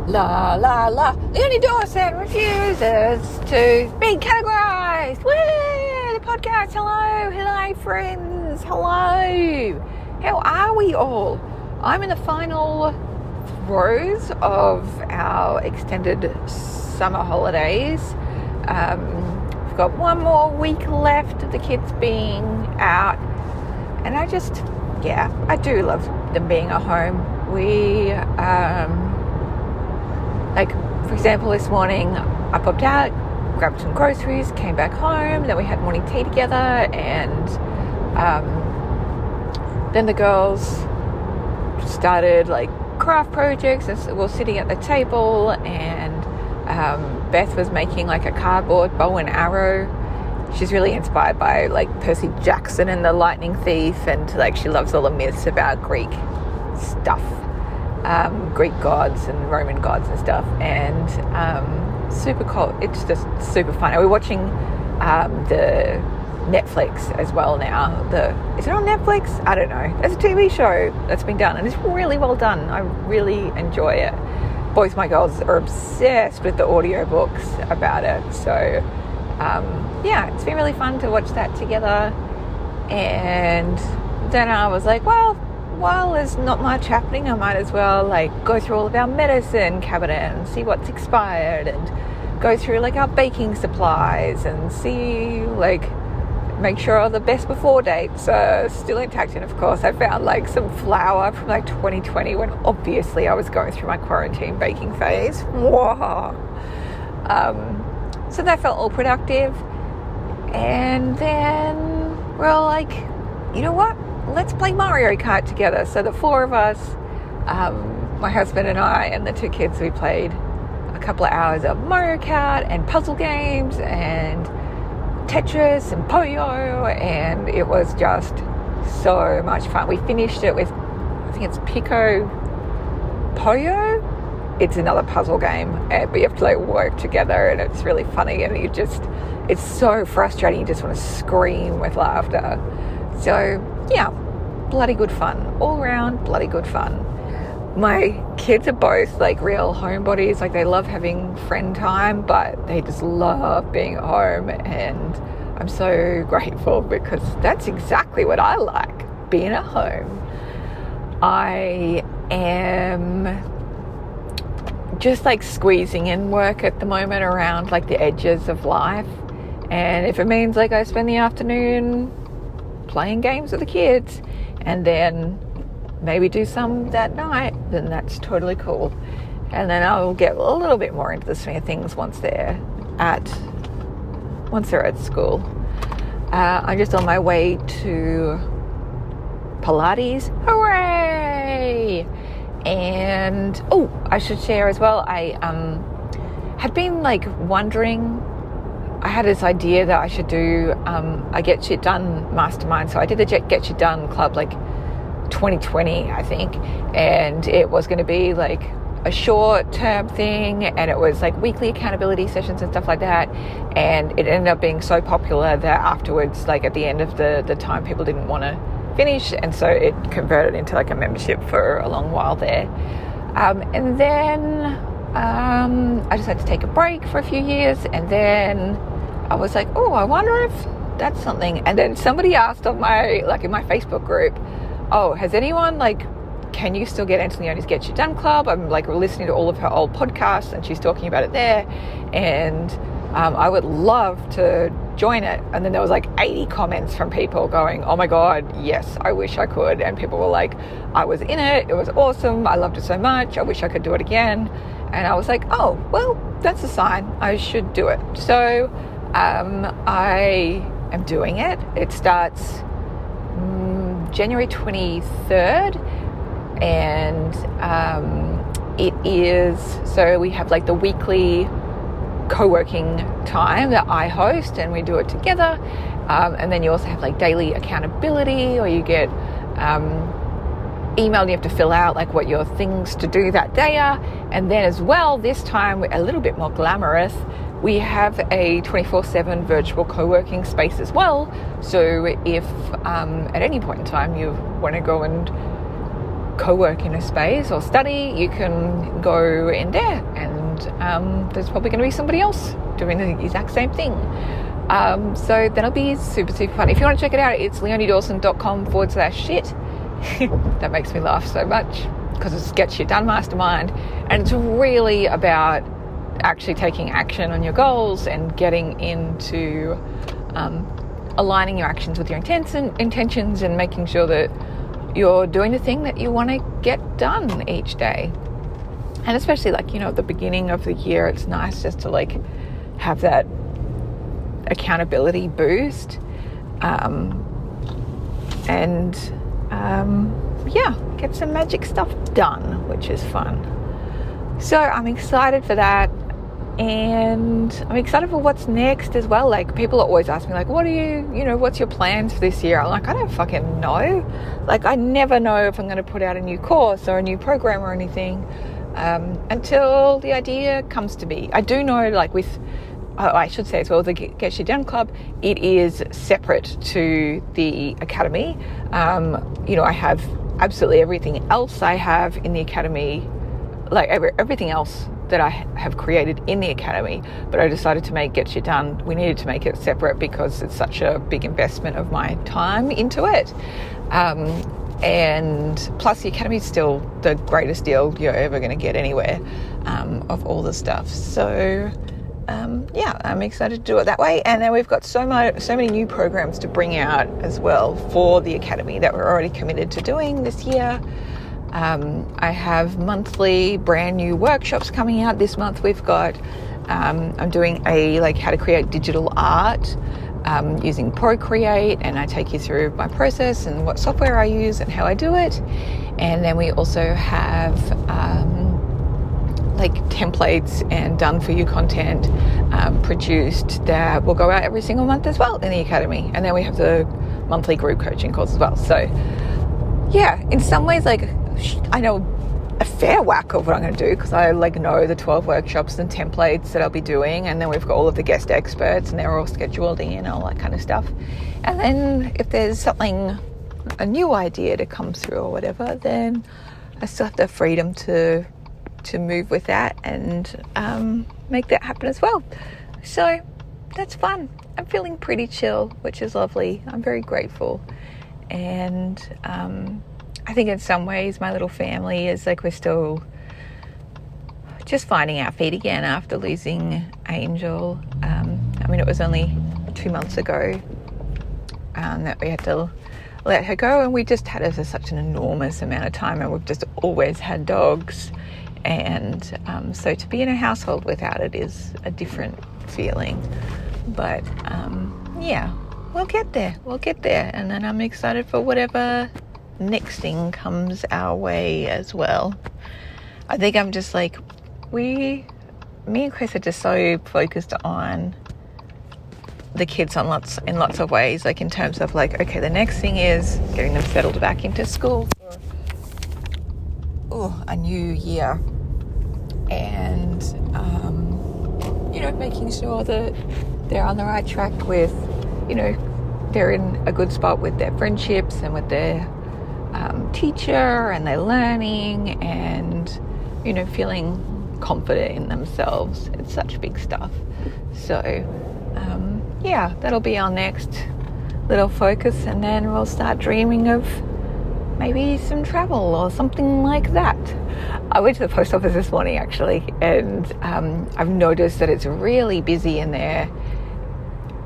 La la la. Leonie Dawson refuses to be categorized. Woo! The podcast. Hello, friends. Hello. How are we all? I'm in the final throes of our extended summer holidays. We've got one more week left of the kids being out, and I do love them being at home. For example, this morning I popped out, grabbed some groceries, came back home, then we had morning tea together, and then the girls started craft projects, and we're sitting at the table, and Beth was making a cardboard bow and arrow. She's really inspired by Percy Jackson and the Lightning Thief, and she loves all the myths about Greek stuff. Greek gods and Roman gods and stuff, and super cool. It's just super fun. We're watching the Netflix as well now. Is it on Netflix? I don't know. There's a TV show that's been done, and it's really well done. I really enjoy it. Both my girls are obsessed with the audiobooks about it, so it's been really fun to watch that together. And then I was like, well, while there's not much happening, I might as well go through all of our medicine cabinet and see what's expired, and go through our baking supplies and see make sure all the best before dates are still intact. And of course I found some flour from 2020 when obviously I was going through my quarantine baking phase. Whoa. So that felt all productive. And then we're all you know what? Let's play Mario Kart together. So the four of us, my husband and I and the two kids, we played a couple of hours of Mario Kart and puzzle games and Tetris and Puyo, and it was just so much fun. We finished it with, I think it's Pico Puyo. It's another puzzle game, but you have to work together, and it's really funny, and it's so frustrating. You just want to scream with laughter. So yeah, bloody good fun. All around, bloody good fun. My kids are both real homebodies. They love having friend time, but they just love being at home, and I'm so grateful because that's exactly what I like, being at home. I am just squeezing in work at the moment around the edges of life, and if it means I spend the afternoon playing games with the kids and then maybe do some that night, then that's totally cool. And then I'll get a little bit more into the swing of things once they're at school. I'm just on my way to Pilates. Hooray! And I should share as well, I had been wondering, I had this idea that I should do a Get Shit Done mastermind. So I did the Get Shit Done club 2020, I think, and it was going to be a short-term thing, and it was weekly accountability sessions and stuff like that, and it ended up being so popular that afterwards, at the end of the time, people didn't want to finish, and so it converted into a membership for a long while there. And then I just had to take a break for a few years, and then I was I wonder if that's something. And then somebody asked on my in my Facebook group, has anyone can you still get into Leonie's Get Shit Done Club? I'm listening to all of her old podcasts, and she's talking about it there, and I would love to join it. And then there was 80 comments from people going, oh my god, yes, I wish I could. And people were I was in it was awesome, I loved it so much, I wish I could do it again. And I was oh well, that's a sign I should do it. So I am doing it. It starts January 23rd, and it is, so we have the weekly co-working time that I host, and we do it together, and then you also have daily accountability, or you get email, and you have to fill out what your things to do that day are. And then as well, this time a little bit more glamorous, we have a 24/7 virtual co-working space as well. So if at any point in time you want to go and co-work in a space or study, you can go in there, and there's probably going to be somebody else doing the exact same thing. So that'll be super, super fun. If you want to check it out, it's leoniedawson.com/shit. That makes me laugh so much because it's Get Shit Done Mastermind, and it's really about actually taking action on your goals and getting into aligning your actions with your intentions and making sure that you're doing the thing that you want to get done each day. And especially like, at the beginning of the year, it's nice just to like have that accountability boost, get some magic stuff done, which is fun. So I'm excited for that, and I'm excited for what's next as well. Like, people always ask me like, what's your plans for this year? I'm like, I don't fucking know. Like, I never know if I'm going to put out a new course or a new program or anything until the idea comes to be. I do know, like I should say as well, the Get Shit Done Club, it is separate to the Academy. I have absolutely everything else I have in the Academy, like everything else that I have created in the Academy, but I decided to make Get Shit Done. We needed to make it separate because it's such a big investment of my time into it. And plus the Academy is still the greatest deal you're ever going to get anywhere of all the stuff. So I'm excited to do it that way. And then we've got so many new programs to bring out as well for the Academy that we're already committed to doing this year. I have monthly brand new workshops coming out. This month we've got, I'm doing how to create digital art using Procreate, and I take you through my process and what software I use and how I do it. And then we also have templates and done for you content produced that will go out every single month as well in the Academy. And then we have the monthly group coaching calls as well. So yeah, in some ways, I know a fair whack of what I'm going to do because I know the 12 workshops and templates that I'll be doing, and then we've got all of the guest experts and they're all scheduled in and all that kind of stuff. And then if there's a new idea to come through or whatever, then I still have the freedom to move with that and make that happen as well. So that's fun. I'm feeling pretty chill, which is lovely. I'm very grateful. And I think in some ways my little family is we're still just finding our feet again after losing Angel. It was only 2 months ago that we had to let her go, and we just had her for such an enormous amount of time, and we've just always had dogs. And so to be in a household without it is a different feeling. But we'll get there. And then I'm excited for whatever next thing comes our way as well. I think I'm just me and Chris are just so focused on the kids in lots of ways, in terms of okay, the next thing is getting them settled back into school for a new year, and making sure that they're on the right track with, they're in a good spot with their friendships and with their teacher and their learning, and feeling confident in themselves. It's such big stuff. So that'll be our next little focus, and then we'll start dreaming of maybe some travel or something like that. I went to the post office this morning actually, and I've noticed that it's really busy in there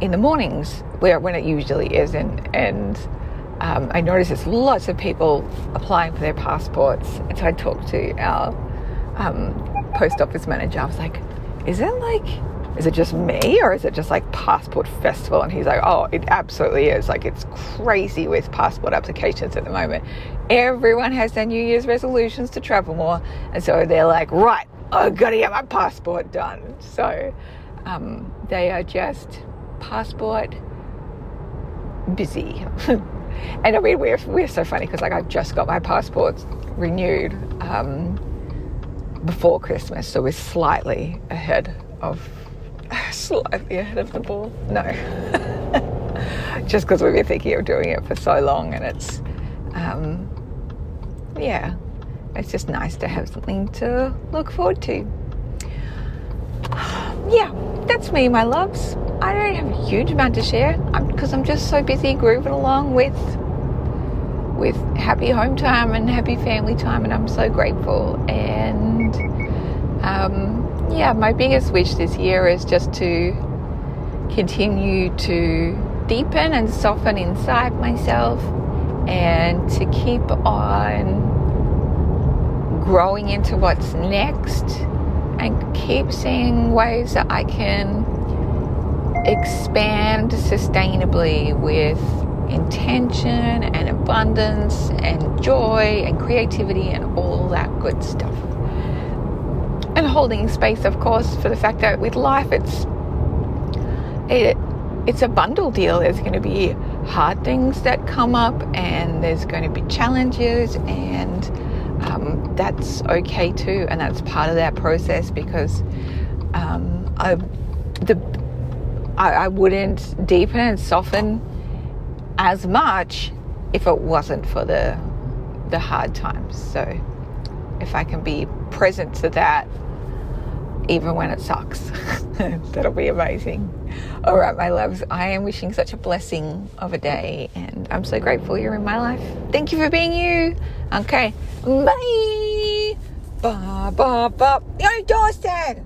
in the mornings when it usually isn't, and I noticed there's lots of people applying for their passports. And so I talked to our post office manager. I was like, is it just me, or is it just passport festival? And he's like, oh, it absolutely is. It's crazy with passport applications at the moment. Everyone has their New Year's resolutions to travel more, and so they're like, right, I've got to get my passport done. So they are just passport busy. And we're so funny because I just got my passport renewed before Christmas, so we're slightly ahead of the ball. No, just because we've been thinking of doing it for so long, and it's it's just nice to have something to look forward to. Yeah, that's me, my loves. I don't have a huge amount to share because I'm just so busy grooving along with happy home time and happy family time, and I'm so grateful. And my biggest wish this year is just to continue to deepen and soften inside myself, and to keep on growing into what's next, and keep seeing ways that I can expand sustainably with intention and abundance and joy and creativity and all that good stuff. And holding space, of course, for the fact that with life it's a bundle deal. There's going to be hard things that come up, and there's going to be challenges, and that's okay too, and that's part of that process, because I wouldn't deepen and soften as much if it wasn't for the hard times. So if I can be present to that even when it sucks, that'll be amazing. All right, my loves, I am wishing such a blessing of a day, and I'm so grateful you're in my life. Thank you for being you. Okay, bye. Bye, bye, bye. Yo, Dawson.